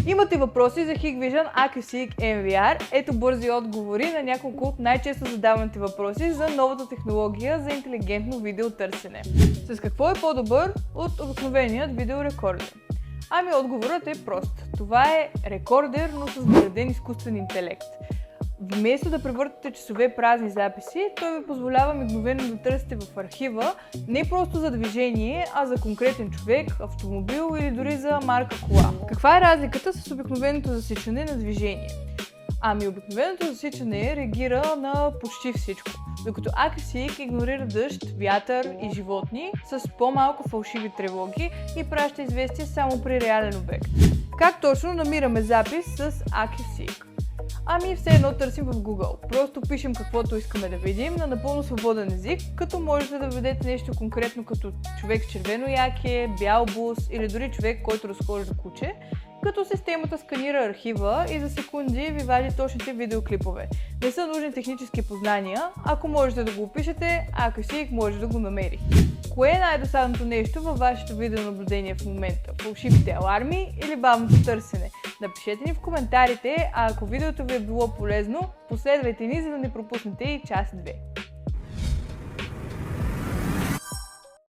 Имате въпроси за Hikvision AcuSync MVR? Ето бързи отговори на няколко от най-често задаваните въпроси за новата технология за интелигентно видеотърсене. С какво е по-добър от обикновеният видеорекордер? Ами отговорът е прост. Това е рекордер, но с вграден изкуствен интелект. Вместо да превъртате часове празни записи, той ви позволява мигновено да търсите в архива не просто за движение, а за конкретен човек, автомобил или дори за марка кола. Каква е разликата с обикновеното засичане на движение? Ами обикновеното засичане реагира на почти всичко, докато AcuSync игнорира дъжд, вятър и животни с по-малко фалшиви тревоги и праща известие само при реален обект. Как точно намираме запис с AcuSync? Ами все едно търсим в Google. Просто пишем каквото искаме да видим на напълно свободен език, като можете да введете нещо конкретно като човек с червено яке, бял бус или дори човек, който разхожда куче, като системата сканира архива и за секунди ви вади точните видеоклипове. Не са нужни технически познания, ако можете да го опишете, AcuSync може да го намери. Кое е най-досадното нещо във вашето видеонаблюдение в момента? Фалшивите аларми или бавното търсене? Напишете ни в коментарите, а ако видеото ви е било полезно, последвайте ни, за да не пропуснете и част 2.